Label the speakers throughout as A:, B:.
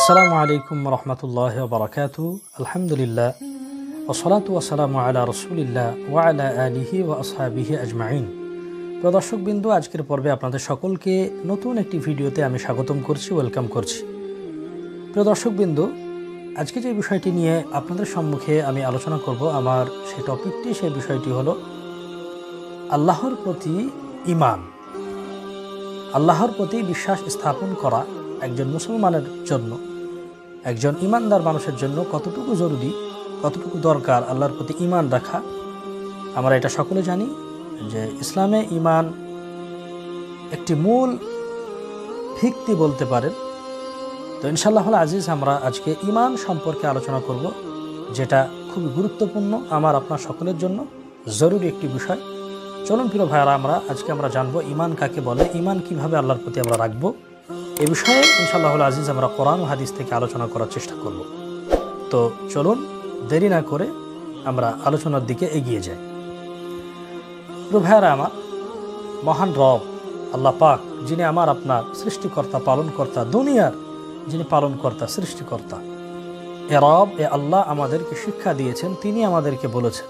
A: আসসালামু আলাইকুম রহমতুল্লাহ বারাকাতু। আলহামদুলিল্লাহ ওসলাতু ওয়াসসালামু আলা রসুলিল্লাহ ওয়া আলা আলিহি ওয়া আসহাবিহি আজমাইন। প্রিয় দর্শকবৃন্দ, আজকের পর্বে আপনাদের সকলকে নতুন একটি ভিডিওতে আমি স্বাগতম করছি, ওয়েলকাম করছি। প্রিয় দর্শকবৃন্দ, আজকে যে বিষয়টি নিয়ে আপনাদের সম্মুখে আমি আলোচনা করব, আমার সেই টপিকটি, সেই বিষয়টি হলো আল্লাহর প্রতি ঈমান। আল্লাহর প্রতি বিশ্বাস স্থাপন করা একজন মুসলমানের জন্য, একজন ঈমানদার মানুষের জন্য কতটুকু জরুরি, কতটুকু দরকার আল্লাহর প্রতি ঈমান রাখা। আমরা এটা সকলে জানি যে ইসলামে ঈমান একটি মূল ভিত্তি বলতে পারেন। তো ইনশাআল্লাহ আজিজ, আমরা আজকে ঈমান সম্পর্কে আলোচনা করব, যেটা খুবই গুরুত্বপূর্ণ, আমার আপনার সকলের জন্য জরুরি একটি বিষয়। চলুন প্রিয় ভাইয়ারা, আমরা জানবো ঈমান কাকে বলে, ঈমান কিভাবে আল্লাহর প্রতি আমরা রাখবো। এ বিষয়ে ইনশাআল্লাহ আজিজ আমরা কোরআন ও হাদিস থেকে আলোচনা করার চেষ্টা করব। তো চলুন দেরি না করে আমরা আলোচনার দিকে এগিয়ে যাই। প্রিয় ভাইয়ারা আমার, মহান রব আল্লাহ পাক, যিনি আমার আপনার সৃষ্টিকর্তা, পালনকর্তা, দুনিয়ার যিনি পালনকর্তা, সৃষ্টিকর্তা, এ রব, এ আল্লাহ আমাদেরকে শিক্ষা দিয়েছেন। তিনি আমাদেরকে বলেছেন,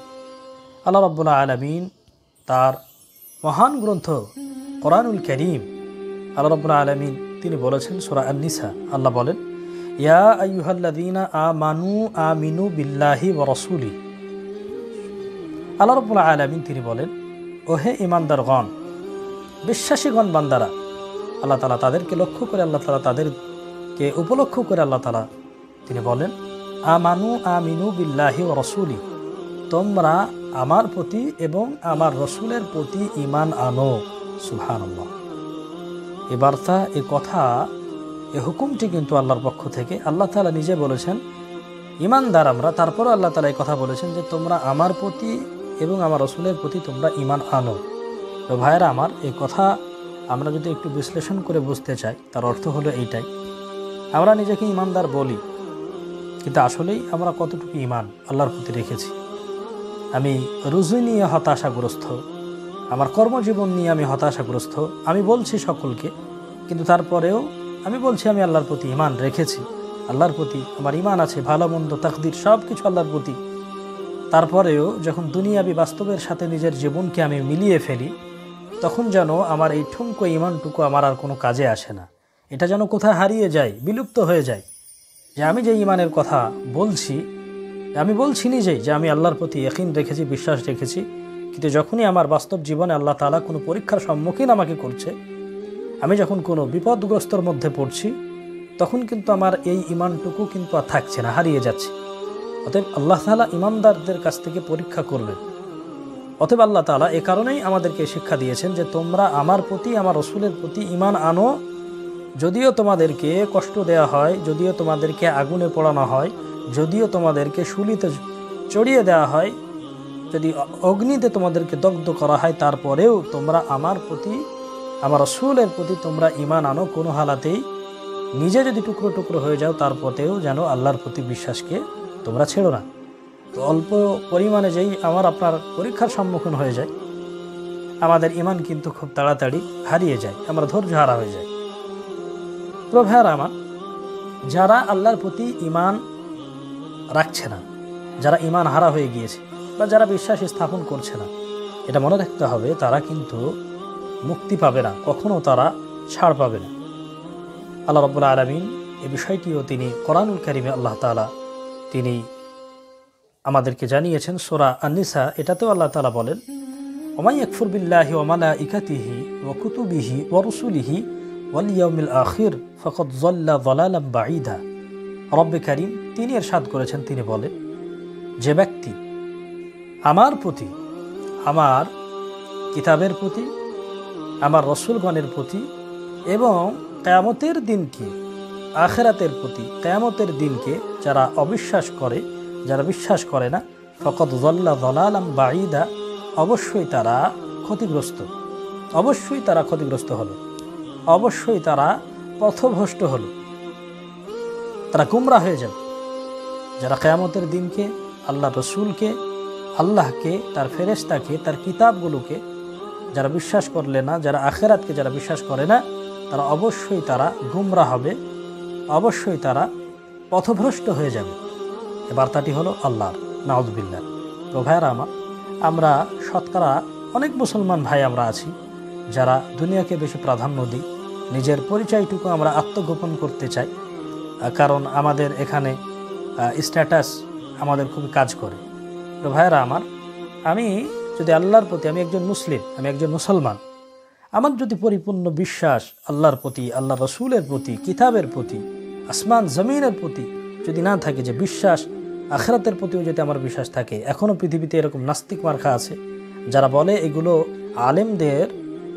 A: আল্লাহ রাব্বুল আলামিন তার মহান গ্রন্থ কোরআনুল কারীম, আল্লাহ রাব্বুল আলামিন তিনি বলেছেন, সূরা আন-নিসা, আল্লাহ বলেন, ইয়া আইয়ুহাল্লাযীনা আমানু আমিনু বিল্লাহি ওয়া রাসূলিহি। আল্লাহ রাব্বুল আলামিন তিনি বলেন, ওহে ঈমানদারগণ, বিশ্বাসীগণ বান্দারা। আল্লাহ তাআলা তাদেরকে লক্ষ্য করে, আল্লাহ তাআলা তাদেরকে উপলক্ষ করে আল্লাহ তাআলা তিনি বলেন, আমানু আমিনু বিল্লাহি ওয়া রাসূলিহি, তোমরা আমার প্রতি এবং আমার রসুলের প্রতি ঈমান আনো। সুবহানাল্লাহ। এই বার্তা, এই কথা, এই হুকুমটি কিন্তু আল্লাহর পক্ষ থেকে। আল্লাহ তাআলা নিজে বলেছেন ঈমানদার আমরা, তারপরও আল্লাহ তাআলা এই কথা বলেছেন যে তোমরা আমার প্রতি এবং আমার রসুলের প্রতি তোমরা ঈমান আনো। তো ভাইয়েরা আমার, এই কথা আমরা যদি একটু বিশ্লেষণ করে বুঝতে চাই, তার অর্থ হলো এইটাই, আমরা নিজেকে ঈমানদার বলি, কিন্তু আসলেই আমরা কতটুকু ঈমান আল্লাহর প্রতি রেখেছি। আমি রুজি নিয়ে হতাশাগ্রস্ত, আমার কর্মজীবন নিয়ে আমি হতাশাগ্রস্ত, আমি বলছি সকলকে, কিন্তু তারপরেও আমি বলছি আমি আল্লাহর প্রতি ঈমান রেখেছি, আল্লাহর প্রতি আমার ঈমান আছে, ভালো মন্দ তাকদীর সব কিছু আল্লাহর প্রতি। তারপরেও যখন দুনিয়াবি বাস্তবের সাথে নিজের জীবনকে আমি মিলিয়ে ফেলি, তখন যেন আমার এই ঠুনকো ঈমানটুকু আমার আর কোনো কাজে আসে না। এটা যেন কোথায় হারিয়ে যায়, বিলুপ্ত হয়ে যায়। যে আমি যে ঈমানের কথা বলছি, আমি বলছি নিজেই যে আমি আল্লাহর প্রতি ইয়াকিন রেখেছি, বিশ্বাস রেখেছি, কিন্তু যখনই আমার বাস্তব জীবনে আল্লাহ তাআলা কোনো পরীক্ষার সম্মুখীন আমাকে করছে, আমি যখন কোনো বিপদগ্রস্তর মধ্যে পড়ছি, তখন কিন্তু আমার এই ঈমানটুকু কিন্তু আর থাকছে না, হারিয়ে যাচ্ছে। অতএব আল্লাহ তাআলা ঈমানদারদের কাছ থেকে পরীক্ষা করবেন। অতএব আল্লাহ তাআলা এ কারণেই আমাদেরকে শিক্ষা দিয়েছেন যে তোমরা আমার প্রতি, আমার রসুলের প্রতি ঈমান আনো। যদিও তোমাদেরকে কষ্ট দেওয়া হয়, যদিও তোমাদেরকে আগুনে পোড়ানো হয়, যদিও তোমাদেরকে শুলিতে চড়িয়ে দেওয়া হয়, যদি অগ্নিতে তোমাদেরকে দগ্ধ করা হয়, তারপরেও তোমরা আমার প্রতি, আমার রাসূলের প্রতি তোমরা ঈমান আনো। কোনো হালাতেই নিজে যদি টুকরো টুকরো হয়ে যাও, তারপরেও যেন আল্লাহর প্রতি বিশ্বাসকে তোমরা ছেড়ো না। তো অল্প পরিমাণে যেই আমার আপনার পরীক্ষার সম্মুখীন হয়ে যায়, আমাদের ঈমান কিন্তু খুব তাড়াতাড়ি হারিয়ে যায়, আমরা ধৈর্য হারা হয়ে যায়। তো ভাইয়ারা আমার, যারা আল্লাহর প্রতি ঈমান রাখছে না, যারা ঈমান হারা হয়ে গিয়েছে, বা যারা বিশ্বাস স্থাপন করছে না, এটা মনে রাখতে হবে, তারা কিন্তু মুক্তি পাবে না, কখনো তারা ছাড় পাবে না। আল্লাহ রাব্বুল আলামিন এই বিষয়টিও তিনি কোরআনুল কারীমে আল্লাহ তাআলা তিনি আমাদেরকে জানিয়েছেন। সূরা আন-নিসা, এটাতেও আল্লাহ তাআলা বলেন, ওয়া ইয়াকফুর বিল্লাহি ওয়া মালাইকাতিহি ওয়া কুতুবিহি ওয়া রুসুলিহি ওয়াল ইয়াউমিল আখির ফাকাদ যাল্লা যালালাম বাঈদা। রব্বে কারীম তিনি ইরশাদ করেছেন, তিনি বলেন, যে ব্যক্তি আমার প্রতি, আমার কিতাবের প্রতি, আমার রসুলগণের প্রতি এবং কিয়ামতের দিনকে, আখিরাতের প্রতি, কিয়ামতের দিনকে যারা অবিশ্বাস করে, যারা বিশ্বাস করে না, ফাকাদ যাল্লা যালালাম বাঈদা, অবশ্যই তারা ক্ষতিগ্রস্ত, অবশ্যই তারা ক্ষতিগ্রস্ত হলো, অবশ্যই তারা পথভ্রষ্ট হলো, তারা গুমরা হয়ে যাবে। যারা কিয়ামতের দিনকে, আল্লাহ রসুলকে, আল্লাহকে, তার ফেরেশতাকে, তার কিতাবগুলোকে যারা বিশ্বাস করলে না, যারা আখিরাতকে যারা বিশ্বাস করে না, তারা অবশ্যই তারা গুমরা হবে, অবশ্যই তারা পথভ্রষ্ট হয়ে যাবে। এ বার্তাটি হলো আল্লাহর, নাউযুবিল্লাহ। তো ভাইয়েরা আমার, আমরা শতকরা অনেক মুসলমান ভাই আমরা আছি যারা দুনিয়াকে বেশি প্রাধান্য দিই, নিজের পরিচয়টুকু আমরা আত্মগোপন করতে চাই, কারণ আমাদের এখানে স্ট্যাটাস আমাদের খুবই কাজ করে। তো ভাইয়েরা আমার, আমি যদি আল্লাহর প্রতি, আমি একজন মুসলিম, আমি একজন মুসলমান, আমার যদি পরিপূর্ণ বিশ্বাস আল্লাহর প্রতি, আল্লাহ রসুলের প্রতি, কিতাবের প্রতি, আসমান জমিনের প্রতি যদি না থাকে, যে বিশ্বাস আখিরাতের প্রতিও যদি আমার বিশ্বাস থাকে, এখনও পৃথিবীতে এরকম নাস্তিক মার্কা আছে যারা বলে এগুলো আলেমদের,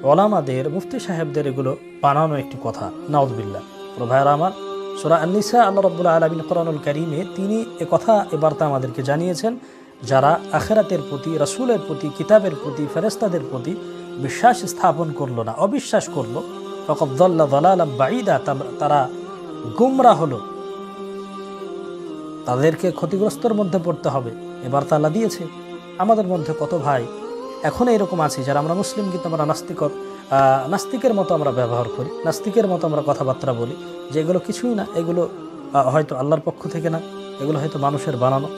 A: ওলামাদের, মুফতি সাহেবদের এগুলো বানানো একটি কথা, নাউযুবিল্লাহ। তো ভাইয়েরা আমার, সূরা আন-নিসা আল্লাহ রাব্বুল আলামিন কোরআনুল কারীমে তিনি এ কথা, এ বার্তা আমাদেরকে জানিয়েছেন, যারা আখিরাতের প্রতি, রাসূলের প্রতি, কিতাবের প্রতি, ফেরেশতাদের প্রতি বিশ্বাস স্থাপন করলো না, অবিশ্বাস করলো, ফাকাদ যাল্লা যালালাম বাঈদা, তারা গুমরাহ হলো, তাদেরকে ক্ষতিগ্রস্তর মধ্যে পড়তে হবে। এ বার্তা আল্লাহ দিয়েছে। আমাদের মধ্যে কত ভাই এখন এরকম আছে যারা আমরা মুসলিম কিন্তু আমরা নাস্তিকের মতো আমরা ব্যবহার করি, নাস্তিকের মতো আমরা কথাবার্তা বলি, যে এগুলো কিছুই না, এগুলো হয়তো আল্লাহর পক্ষ থেকে না, এগুলো হয়তো মানুষের বানানো।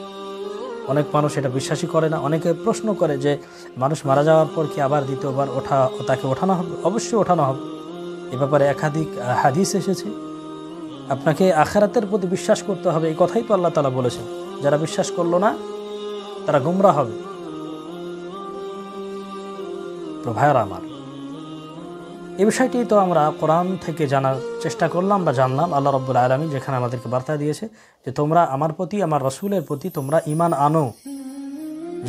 A: অনেক মানুষ এটা বিশ্বাসই করে না। অনেকে প্রশ্ন করে যে মানুষ মারা যাওয়ার পর কি আবার দ্বিতীয়বার তাকে ওঠানো হবে? অবশ্যই ওঠানো হবে। এ ব্যাপারে একাধিক হাদিস এসেছে। আপনাকে আখিরাতের প্রতি বিশ্বাস করতে হবে, এই কথাই তো আল্লাহ তাআলা বলেছেন। যারা বিশ্বাস করলো না তারা গুমরাহ হবে। তো ভাইয়েরা আমার, এই বিষয়টি তো আমরা কোরআন থেকে জানার চেষ্টা করলাম বা জানলাম। আল্লাহ রাব্বুল আলামিন যেখানে আমাদেরকে বার্তা দিয়েছে যে তোমরা আমার প্রতি, আমার রাসূলের প্রতি তোমরা ঈমান আনো,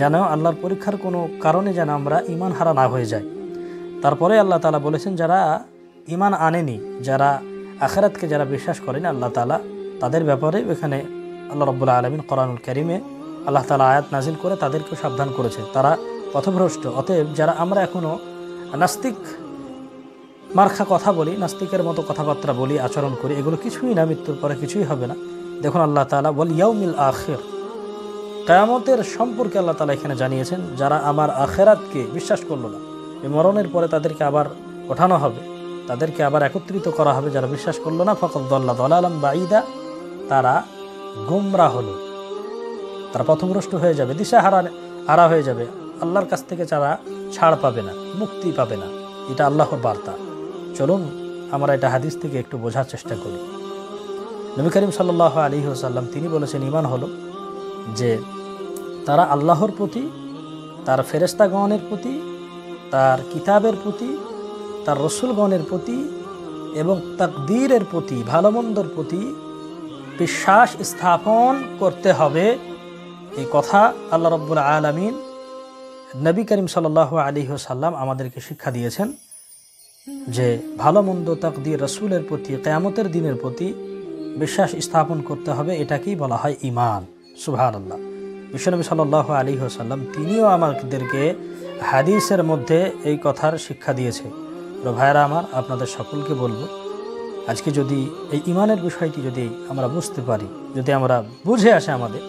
A: যেন আল্লাহর পরীক্ষার কোনো কারণে যেন আমরা ঈমান হারা না হয়ে যাই। তারপরে আল্লাহ তাআলা বলেছেন যারা ঈমান আনেনি, যারা আখিরাতকে যারা বিশ্বাস করেনি, আল্লাহ তাআলা তাদের ব্যাপারে এখানে আল্লাহ রাব্বুল আলামিন কোরআনুল কারীমে আল্লাহ তাআলা আয়াত নাজিল করে তাদেরকে সাবধান করেছে, তারা পথভ্রষ্ট। অতএব যারা আমরা এখনও নাস্তিক মার্খা কথা বলি, নাস্তিকের মতো কথাবার্তা বলি, আচরণ করি, এগুলো কিছুই না, মৃত্যুর পরে কিছুই হবে না। দেখুন আল্লাহ তাআলা ওয়াল ইয়াউমিল আখির, কিয়ামতের সম্পর্কে আল্লাহ তাআলা এখানে জানিয়েছেন, যারা আমার আখিরাতকে বিশ্বাস করলো না, এই মরণের পরে তাদেরকে আবার ওঠানো হবে, তাদেরকে আবার একত্রিত করা হবে, যারা বিশ্বাস করলো না, ফাকাদ যাল্লা যালালাম বাঈদা, তারা গুমরাহ হলো, তারা পথভ্রষ্ট হয়ে যাবে, দিশা হারা হয়ে যাবে, আল্লাহর কাছ থেকে যারা ছাড় পাবে না, মুক্তি পাবে না। এটা আল্লাহর বার্তা। চলুন আমরা এটা হাদিস থেকে একটু বোঝার চেষ্টা করি। নবী করিম সাল্লাল্লাহু আলাইহি ওয়াসাল্লাম তিনি বলেছেন, ঈমান হলো যে তারা আল্লাহর প্রতি, তার ফেরেশতাগণের প্রতি, তার কিতাবের প্রতি, তার রসুলগণের প্রতি এবং তাকদীরের প্রতি, ভালো মন্দর প্রতি বিশ্বাস স্থাপন করতে হবে। এই কথা আল্লাহ রাব্বুল আলামিন নবী করিম সাল্লাল্লাহু আলাইহি ওয়াসাল্লাম আমাদেরকে শিক্ষা দিয়েছেন, যে ভালো মন্দ, তাকদীর, রাসূলের প্রতি, কিয়ামতের দিনের প্রতি বিশ্বাস স্থাপন করতে হবে। এটাকেই বলা হয় ঈমান। সুবহানাল্লাহ। বিশ্বনবী সাল্লাল্লাহু আলাইহি ওয়াসাল্লাম তিনিও আমাদেরকে হাদিসের মধ্যে এই কথার শিক্ষা দিয়েছে। তো ভাইয়েরা আমার, আপনাদের সকলকে বলবো, আজকে যদি এই ঈমানের বিষয়টি যদি আমরা বুঝতে পারি, যদি আমরা বুঝে আসে আমাদের,